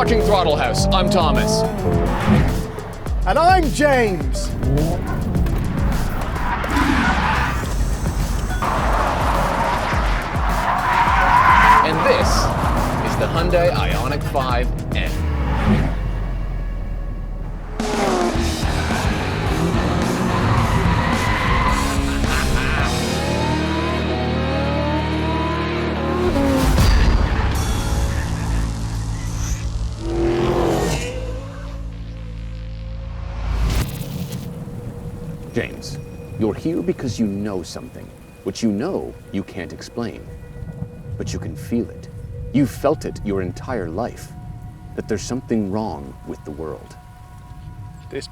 fucking Throttle House. I'm Thomas. And I'm James. And this is the Hyundai Ioniq 5N. James, you're here because you know something, which you know you can't explain, but you can feel it. You've felt it your entire life, that there's something wrong with the world. This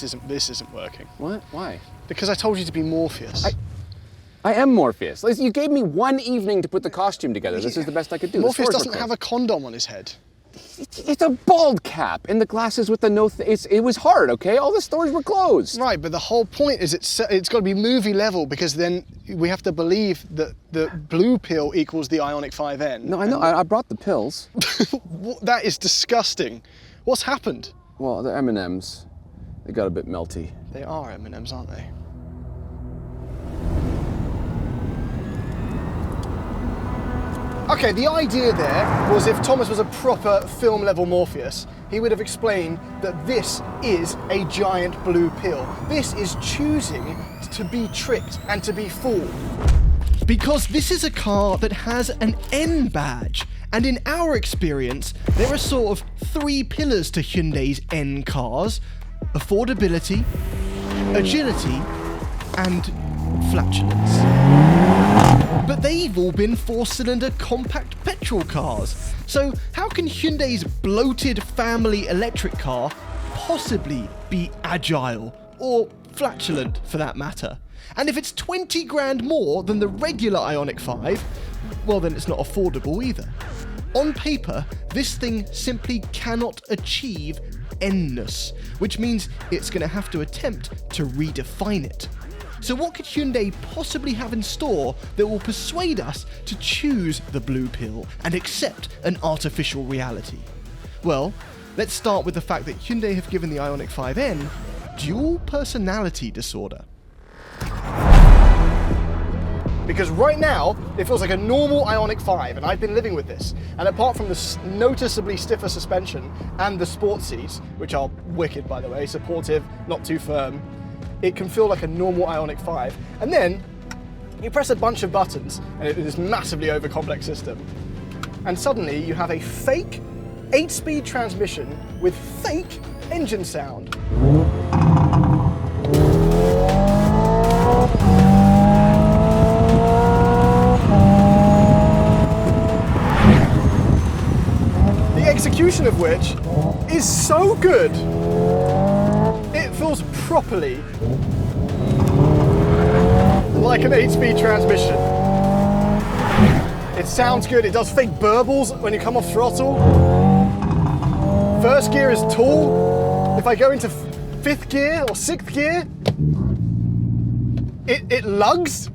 isn't working. What? Why? Because I told you to be Morpheus. I am Morpheus. Listen, you gave me one evening to put the costume together. This is the best I could do. Morpheus doesn't have a condom on his head. It's a bald cap, and the glasses with the it was hard, okay? All the stores were closed. Right, but the whole point is it's got to be movie level, because then we have to believe that the blue pill equals the Ioniq 5N. No, I know. I brought the pills. That is disgusting. What's happened? Well, the M&Ms, they got a bit melty. They are M&Ms, aren't they? Okay, the idea there was if Thomas was a proper film-level Morpheus, he would have explained that this is a giant blue pill. This is choosing to be tricked and to be fooled. Because this is a car that has an N badge, and in our experience, there are sort of three pillars to Hyundai's N cars: affordability, agility, and flatulence. But they've all been four-cylinder compact petrol cars. So how can Hyundai's bloated family electric car possibly be agile, or flatulent for that matter? And if it's 20 grand more than the regular Ioniq 5, well then it's not affordable either. On paper, this thing simply cannot achieve N-ness, which means it's going to have to attempt to redefine it. So what could Hyundai possibly have in store that will persuade us to choose the blue pill and accept an artificial reality? Well, let's start with the fact that Hyundai have given the Ioniq 5N dual personality disorder. Because right now, it feels like a normal Ioniq 5, and I've been living with this. And apart from the noticeably stiffer suspension and the sport seats, which are wicked by the way, supportive, not too firm, it can feel like a normal Ioniq 5. And then you press a bunch of buttons and it is this massively overcomplex system. And suddenly you have a fake 8-speed transmission with fake engine sound. The execution of which is so good. It feels properly like an 8-speed transmission. It sounds good, it does fake burbles when you come off throttle. First gear is tall. If I go into 5th gear or 6th gear, it lugs.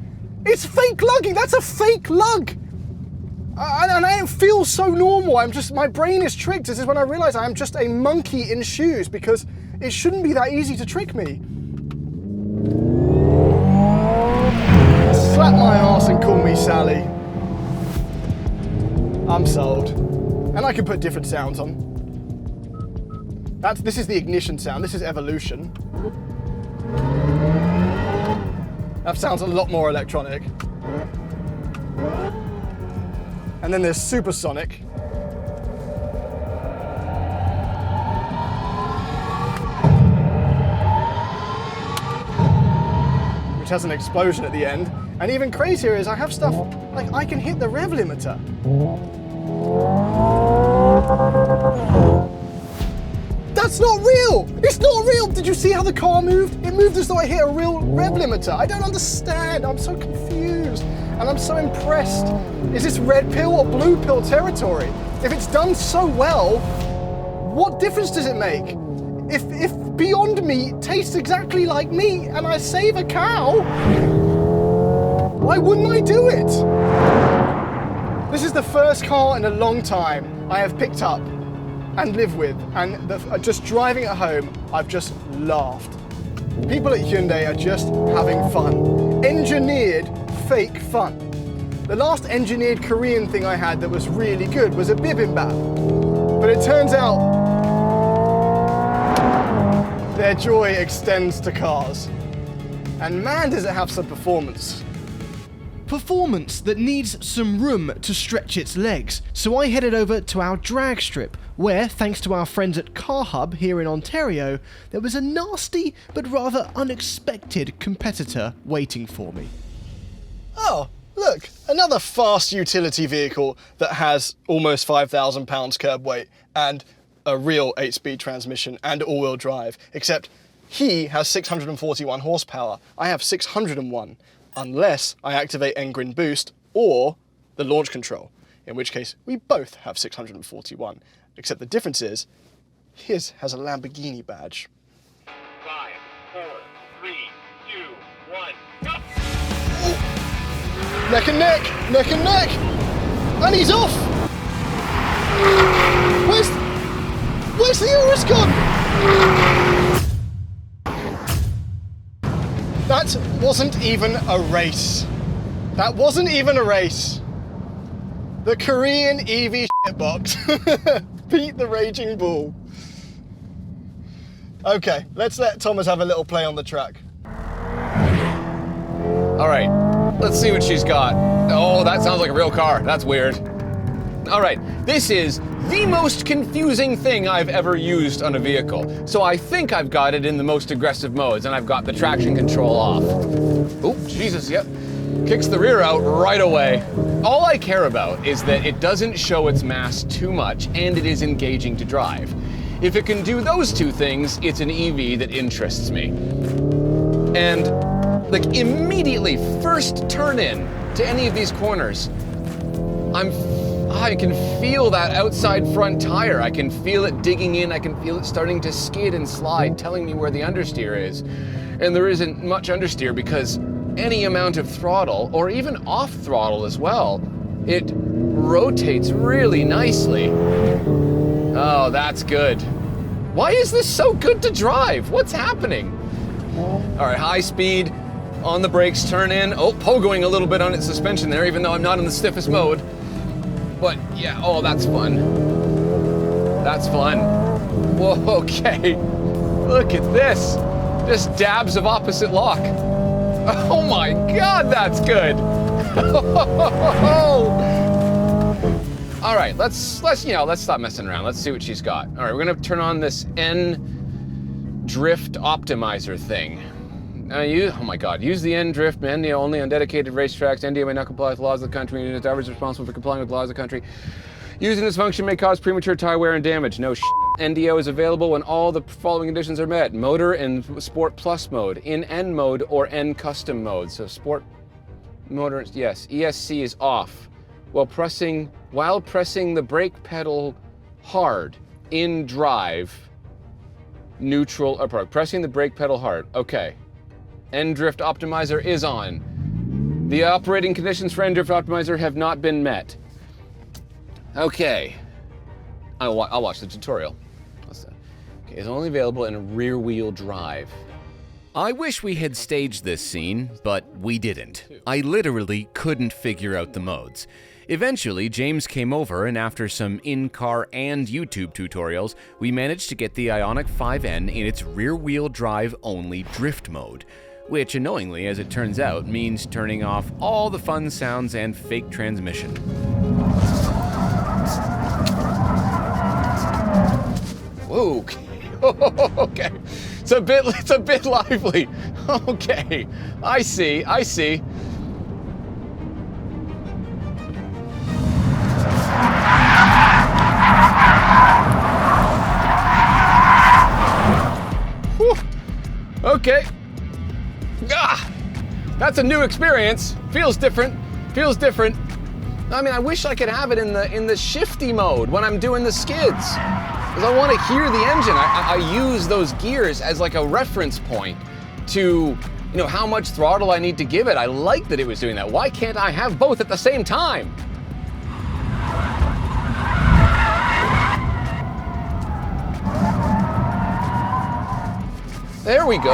It's fake lugging, that's a fake lug. And I don't feel so normal, my brain is tricked. This is when I realize I am just a monkey in shoes, because it shouldn't be that easy to trick me. Slap my ass and call me Sally. I'm sold. And I can put different sounds on. This is the ignition sound, this is evolution. That sounds a lot more electronic. And then there's supersonic. Which has an explosion at the end. And even crazier is I have stuff, like I can hit the rev limiter. That's not real! It's not real! Did you see how the car moved? It moved as though I hit a real rev limiter. I don't understand, I'm so confused. And I'm so impressed. Is this red pill or blue pill territory? If it's done so well, what difference does it make? If Beyond Meat tastes exactly like meat and I save a cow, why wouldn't I do it? This is the first car in a long time I have picked up and live with, and just driving it home, I've just laughed. People at Hyundai are just having fun. Engineered fake fun. The last engineered Korean thing I had that was really good was a bibimbap. But it turns out their joy extends to cars. And man, does it have some performance. Performance that needs some room to stretch its legs. So I headed over to our drag strip, where, thanks to our friends at Car Hub here in Ontario, there was a nasty but rather unexpected competitor waiting for me. Oh, look, another fast utility vehicle that has almost 5,000 pounds curb weight and a real 8-speed transmission and all-wheel drive, except he has 641 horsepower. I have 601, unless I activate N-Grin Boost or the launch control, in which case we both have 641, except the difference is his has a Lamborghini badge. 5, 4, 3, 2, 1, go! Neck and neck, neck and neck, and he's off. Where's the Urus gone? That wasn't even a race. That wasn't even a race. The Korean EV shitbox beat the Raging Bull. Okay, let's let Thomas have a little play on the track. All right, let's see what she's got. Oh, that sounds like a real car. That's weird. All right, this is the most confusing thing I've ever used on a vehicle. So I think I've got it in the most aggressive modes, and I've got the traction control off. Oh, Jesus, yep. Kicks the rear out right away. All I care about is that it doesn't show its mass too much, and it is engaging to drive. If it can do those two things, it's an EV that interests me. And like immediately, first turn in to any of these corners, I can feel that outside front tire. I can feel it digging in. I can feel it starting to skid and slide, telling me where the understeer is. And there isn't much understeer because any amount of throttle, or even off throttle as well, it rotates really nicely. Oh, that's good. Why is this so good to drive? What's happening? All right, high speed, on the brakes, turn in. Oh, pogoing a little bit on its suspension there, even though I'm not in the stiffest mode. But yeah, oh, that's fun. That's fun. Whoa, okay. Look at this. Just dabs of opposite lock. Oh my God, that's good. All right, let's stop messing around. Let's see what she's got. All right, we're gonna turn on this N drift optimizer thing. Oh my God, use the N drift NDO only on dedicated racetracks. NDO may not comply with the laws of the country, and its drivers are responsible for complying with the laws of the country. Using this function may cause premature tire wear and damage. No NDO is available when all the following conditions are met. Motor in Sport Plus mode, in N mode or N custom mode. So Sport motor, yes. ESC is off. While pressing the brake pedal hard in drive, neutral, or pressing the brake pedal hard. Okay. N drift optimizer is on. The operating conditions for N drift optimizer have not been met. Okay. I'll watch the tutorial. Okay, it's only available in rear wheel drive. I wish we had staged this scene, but we didn't. I literally couldn't figure out the modes. Eventually, James came over, and after some in-car and YouTube tutorials, we managed to get the Ioniq 5N in its rear-wheel drive only drift mode, which, annoyingly as it turns out, means turning off all the fun sounds and fake transmission. Whoa, okay. It's a bit lively. Okay, I see. Whew. Okay. Ah, that's a new experience. Feels different. I mean, I wish I could have it in the shifty mode when I'm doing the skids, because I want to hear the engine. I use those gears as like a reference point to, how much throttle I need to give it. I like that it was doing that. Why can't I have both at the same time? There we go.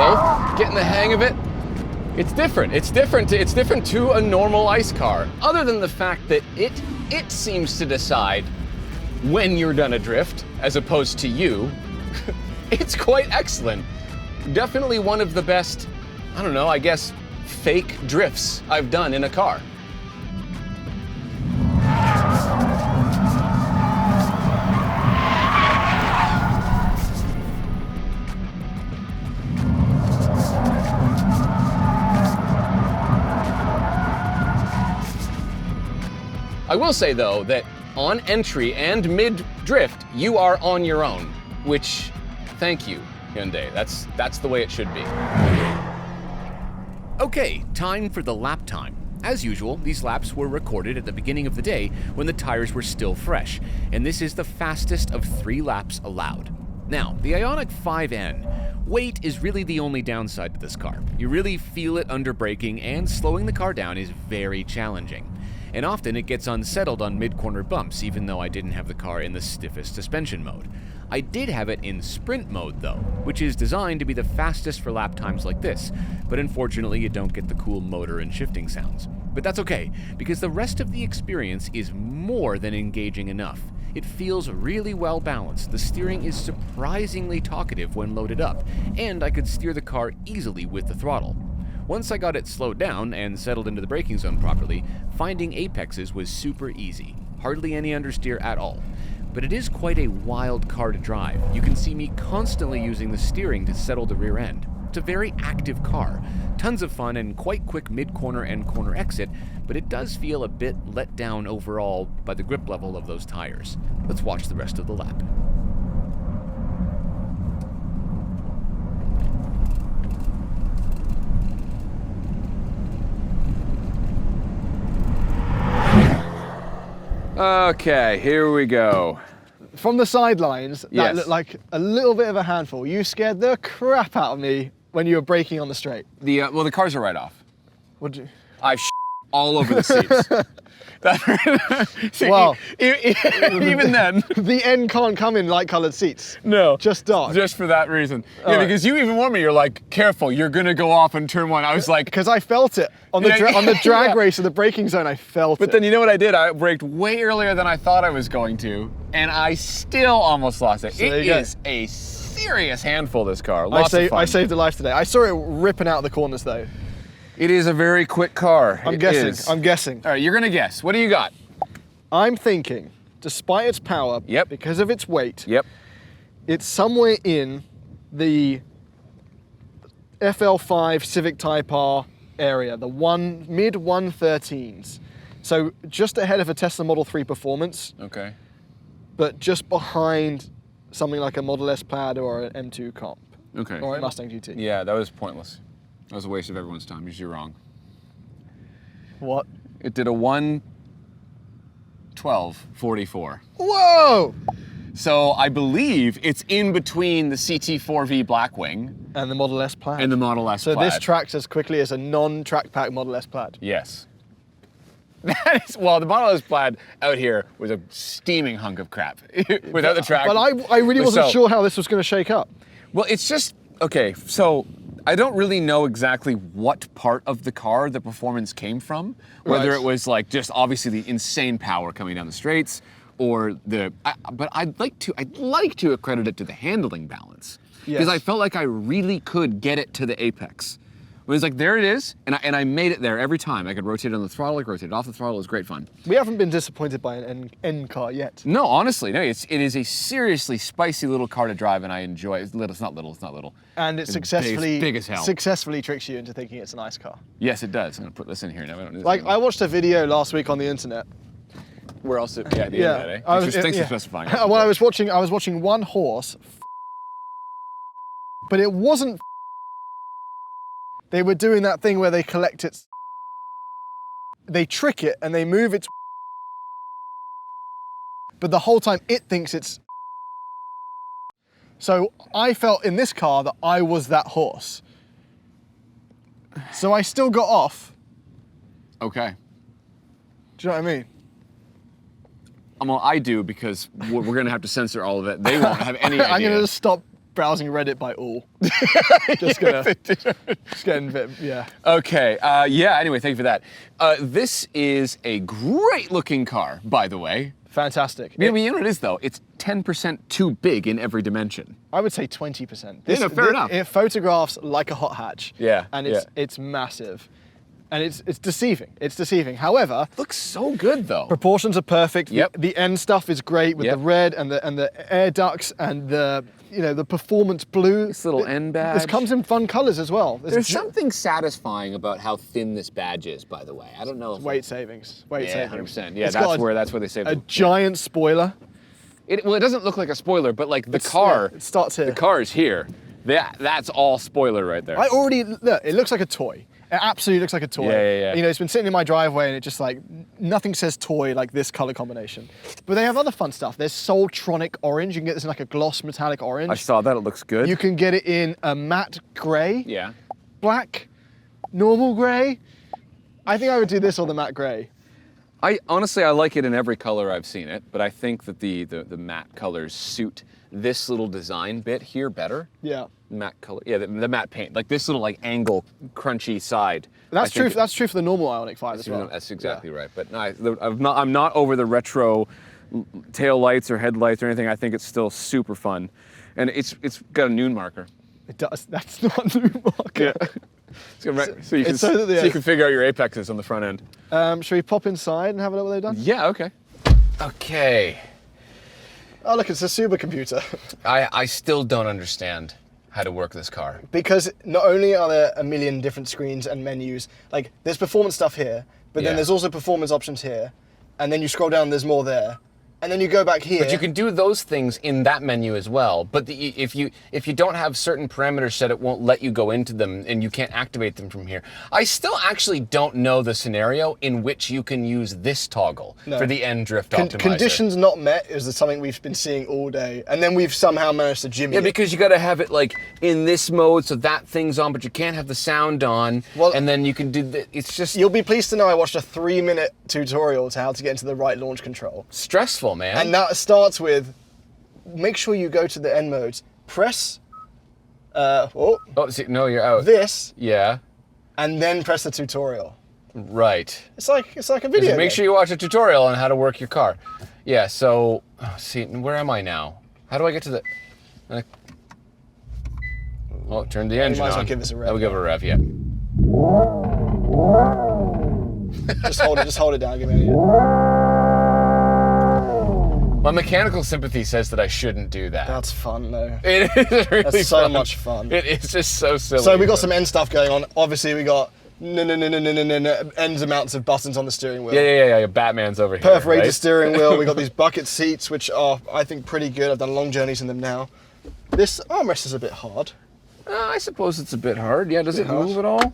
Getting the hang of it. It's different. It's different to a normal ice car. Other than the fact that it seems to decide when you're done adrift, as opposed to you. It's quite excellent. Definitely one of the best, I don't know, I guess, fake drifts I've done in a car. I will say though that on entry and mid-drift, you are on your own, which, thank you, Hyundai. That's the way it should be. Okay, time for the lap time. As usual, these laps were recorded at the beginning of the day when the tires were still fresh, and this is the fastest of 3 laps allowed. Now, the Ioniq 5N, weight is really the only downside to this car. You really feel it under braking, and slowing the car down is very challenging. And often it gets unsettled on mid-corner bumps, even though I didn't have the car in the stiffest suspension mode. I did have it in sprint mode though, which is designed to be the fastest for lap times like this, but unfortunately you don't get the cool motor and shifting sounds. But that's okay, because the rest of the experience is more than engaging enough. It feels really well balanced, the steering is surprisingly talkative when loaded up, and I could steer the car easily with the throttle. Once I got it slowed down and settled into the braking zone properly, finding apexes was super easy. Hardly any understeer at all. But it is quite a wild car to drive. You can see me constantly using the steering to settle the rear end. It's a very active car. Tons of fun and quite quick mid-corner and corner exit, but it does feel a bit let down overall by the grip level of those tires. Let's watch the rest of the lap. Okay, here we go. From the sidelines, that Yes. looked like a little bit of a handful. You scared the crap out of me when you were braking on the straight. Well, the cars are right off. What'd you? I've all over the seats. See, Wow. Even then. The N can't come in light-coloured seats. No. Just dark. Just for that reason. All Yeah, right. because you even warned me, you're like, careful, you're gonna go off in turn 1. I was like, Because I felt it. On the, Yeah, on the drag yeah. race of the braking zone, I felt it. but then you know what I did? I braked way earlier than I thought I was going to, and I still almost lost it. So there It you go. is a serious handful, this car. I Lots of fun. saved a life today. I saw it ripping out the corners, though. It is a very quick car. I'm It guessing. is. I'm guessing. All right, you're gonna guess. What do you got? I'm thinking, despite its power, Yep. because of its weight, Yep. it's somewhere in the FL5 Civic Type R area, the mid 113s. So just ahead of a Tesla Model 3 Performance, Okay. but just behind something like a Model S Plaid or an M2 Comp Okay. or a Mustang GT. Yeah, that was pointless. That was a waste of everyone's time. You're wrong. What? It did a 1:12:44. Whoa! So I believe it's in between the CT4V Blackwing And the Model S Plaid. and the Model S So Plaid. this tracks as quickly as a non-track pack Model S Plaid. Yes. That is, well, the Model S Plaid out here was a steaming hunk of crap without the track. But I really wasn't So- sure how this was going to shake up. Well, it's just, okay, so I don't really know exactly what part of the car the performance came from, whether Right. it was like just obviously the insane power coming down the straights, or but I'd like to accredit it to the handling balance, because Yes. I felt like I really could get it to the apex. It was like, there it is, and I made it there every time. I could rotate it on the throttle, I could rotate it off the throttle. It was great fun. We haven't been disappointed by an N car yet. No, honestly, no. It is a seriously spicy little car to drive, and I enjoy it. It's not little. And it It's successfully big as hell. successfully tricks you into thinking it's a nice car. Yes, it does. I'm gonna put this in here now. We don't need this Like anymore. I watched a video last week on the internet. Where else? Yeah, the internet, eh? I Thanks yeah. for specifying. Well, I was watching one horse, but it wasn't. They were doing that thing where they collect its. They trick it and they move its. But the whole time it thinks it's. So I felt in this car that I was that horse. So I still got off. Okay. Do you know what I mean? Well, I do, because we're gonna have to censor all of it. They won't have any idea. I'm gonna just stop browsing Reddit by all. Just getting a bit, yeah. Okay, yeah, anyway, thank you for that. This is a great looking car, by the way. Fantastic. You know what it is, though? It's 10% too big in every dimension. I would say 20%. Fair enough. It photographs like a hot hatch. Yeah, And it's massive. And it's deceiving. It's deceiving. However, Looks so good, though. proportions are perfect. Yep. The end stuff is great with Yep. the red and the air ducts and the performance blue. This little end badge. This comes in fun colors as well. There's something satisfying about how thin this badge is, by the way. I don't know if weight savings. Weight Yeah, savings. 100%. Yeah, It's got that's where they save a the- giant spoiler. It doesn't look like a spoiler, but like the It's- car, yeah, it starts here. The car is here. That's all spoiler right there. Look, it looks like a toy. It absolutely looks like a toy. Yeah. You know, it's been sitting in my driveway and it just like, nothing says toy like this color combination. But they have other fun stuff. There's Soultronic orange. You can get this in like a gloss metallic orange. I saw that. It looks good. You can get it in a matte gray, Yeah. black, normal gray. I think I would do this or the matte gray. I honestly like it in every color I've seen it, but I think that the matte colors suit this little design bit here better. Yeah. Matte color, yeah, the matte paint, like this little like angle, crunchy side. That's I think true. That's true for the normal Ioniq 5 as well. That's exactly right. But no, I'm not over the retro tail lights or headlights or anything. I think it's still super fun, and it's got a noon marker. It does. That's not a new marker. So you can It's so that you can figure out your apexes on the front end. Should we pop inside and have a look what they've done? Yeah. Okay. Okay. Oh, look, it's a supercomputer. I still don't understand how to work this car. Because not only are there a million different screens and menus, like there's performance stuff here, but Yeah. then there's also performance options here, and then you scroll down, there's more there, and then you go back here. But you can do those things in that menu as well. But if you don't have certain parameters set, it won't let you go into them, and you can't activate them from here. I still actually don't know the scenario in which you can use this toggle for the end drift optimizer. Conditions not met is something we've been seeing all day, and then we've somehow managed to jimmy Yeah, it. because you got to have it like in this mode, so that thing's on, but you can't have the sound on. Well, and then you can do it's just You'll be pleased to know I watched a 3-minute tutorial to how to get into the right launch control. stressful, man. And that starts with, make sure you go to the end modes, press oh, see, no, you're out. this, Yeah, and then press the tutorial. right. It's like a video Make game. sure you watch a tutorial on how to work your car. Yeah, so, see, where am I now? How do I get to the... Oh, turn the engine might as well on. give this a rev, I will give it a rev, yeah. Just hold it down, give me a My mechanical sympathy says that I shouldn't do that. That's fun though. It is really That's so fun. much fun. It is just so silly. So we got but- some end stuff going on. Obviously we got ends amounts of buttons on the steering wheel. Yeah. Batman's over here. Perforated right? steering wheel. We got these bucket seats, which are, I think, pretty good. I've done long journeys in them now. This armrest is a bit hard. I suppose it's a bit hard. Yeah, does it hard. move at all?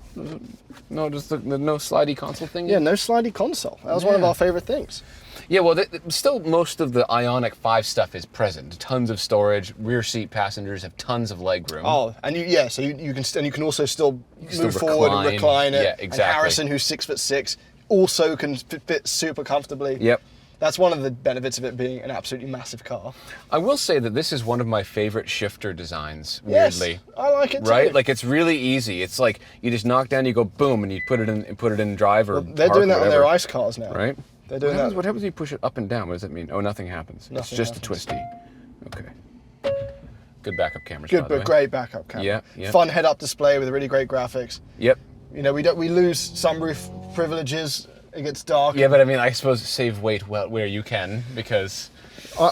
No, just the no slidey console thing? Yeah, no slidey console. That was one of Yeah. our favorite things. Yeah, well, still most of the Ioniq 5 stuff is present. Tons of storage. Rear seat passengers have tons of leg room. Oh, and you can also still still move forward and recline it. Yeah, exactly. And Harrison, who's 6'6", also can fit super comfortably. Yep. That's one of the benefits of it being an absolutely massive car. I will say that this is one of my favorite shifter designs, weirdly. Yes, I like it too. Right? Like, it's really easy. It's like you just knock down, you go boom, and you put it in drive or They're park doing or that on their whatever. ice cars now. Right? They're doing What that. happens when you push it up and down? What does that mean? Oh, nothing happens. It's Nothing just happens. a twisty. Okay. Good backup cameras, Good, by the but way. great backup camera. Yeah, yeah. Fun head-up display with really great graphics. Yep. You know, we lose sunroof privileges. It gets dark. Yeah, but I mean, I suppose save weight where you can, because...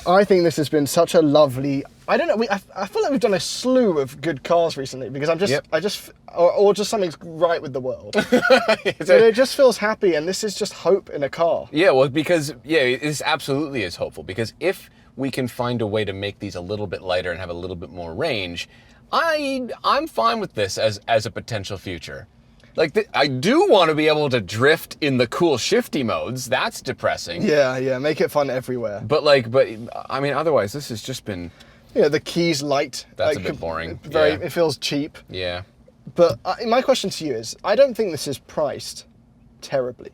I think this has been such a lovely. I don't know. I feel like we've done a slew of good cars recently because or just something's right with the world. It just feels happy, and this is just hope in a car. Yeah, well, because, this absolutely is hopeful, because if we can find a way to make these a little bit lighter and have a little bit more range, I'm fine with this as a potential future. Like, I do want to be able to drift in the cool shifty modes. That's depressing. Yeah, make it fun everywhere. But I mean, otherwise, this has just been, You know, the keys light. That's a bit boring. Very, Yeah. it feels cheap. yeah. But my question to you is, I don't think this is priced terribly.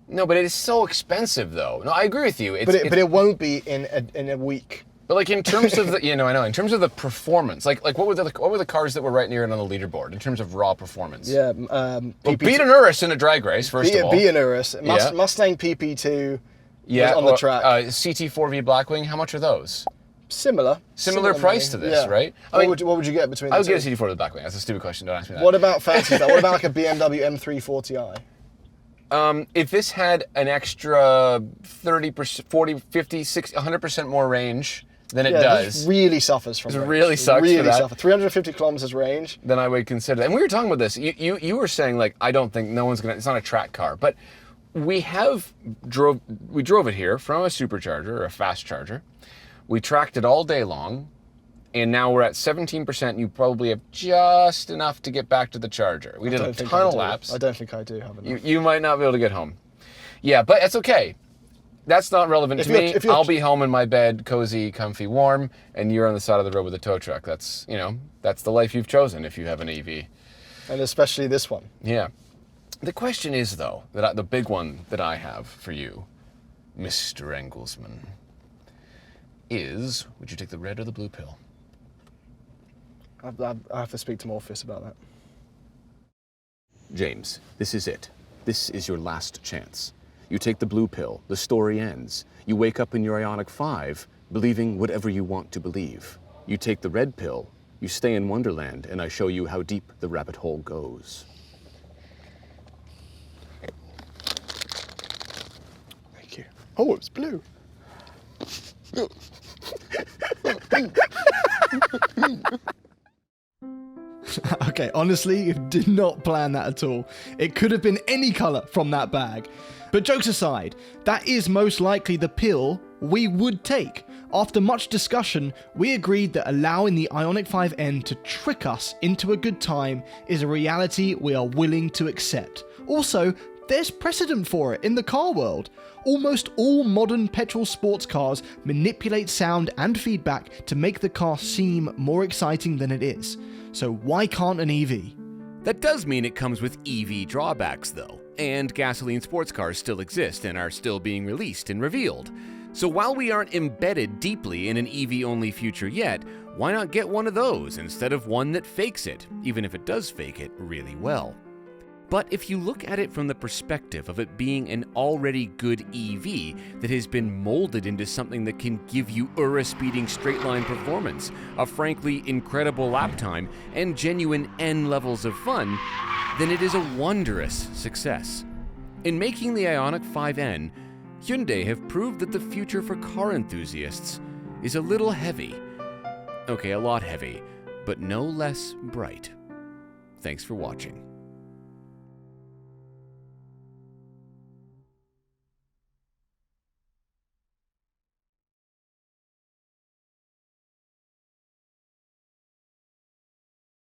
No, but it is so expensive, though. No, I agree with you. But it won't be in a week. But like in terms of the, I know, in terms of the performance, like what were the cars that were right near it on the leaderboard in terms of raw performance? Yeah. Well, beat an Urus in a drag race, first of all. Be an Urus. Yeah. Mustang PP2 Yeah, was on the track. CT4V Blackwing, how much are those? Similar Price to this, right? What would you get between the two? I would get a CT4 to the Blackwing. That's a stupid question. Don't ask me that. What about fancy stuff? What about like a BMW M340i? If this had an extra 30%, 40, 50, 60, 100% more range than it does. This really suffers from range. Really sucks really for that. Suffer. 350 kilometers range. Then I would consider that. And we were talking about this. You were saying, like, I don't think no one's going to, it's not a track car. But we drove it here from a supercharger or a fast charger. We tracked it all day long. And now we're at 17%. You probably have just enough to get back to the charger. We did a ton of laps. I don't think I do have enough. You might not be able to get home. Yeah, but it's okay. That's not relevant to me. I'll be home in my bed, cozy, comfy, warm, and you're on the side of the road with a tow truck. That's, that's the life you've chosen if you have an EV. And especially this one. Yeah. The question is, though, the big one that I have for you, Mr. Engelsman, is, would you take the red or the blue pill? I have to speak to Morpheus about that. James, this is it. This is your last chance. You take the blue pill, the story ends. You wake up in your Ioniq 5, believing whatever you want to believe. You take the red pill, you stay in Wonderland, and I show you how deep the rabbit hole goes. Thank you. Oh, it's blue. Okay, honestly, you did not plan that at all. It could have been any colour from that bag. But jokes aside, that is most likely the pill we would take. After much discussion, we agreed that allowing the Ioniq 5N to trick us into a good time is a reality we are willing to accept. Also, there's precedent for it in the car world. Almost all modern petrol sports cars manipulate sound and feedback to make the car seem more exciting than it is. So why can't an EV? That does mean it comes with EV drawbacks, though, and gasoline sports cars still exist and are still being released and revealed. So while we aren't embedded deeply in an EV-only future yet, why not get one of those instead of one that fakes it, even if it does fake it really well? But if you look at it from the perspective of it being an already good EV that has been molded into something that can give you Urus-beating straight-line performance, a frankly incredible lap time, and genuine N levels of fun, then it is a wondrous success. In making the Ioniq 5N, Hyundai have proved that the future for car enthusiasts is a little heavy. Okay, a lot heavy, but no less bright. Thanks for watching.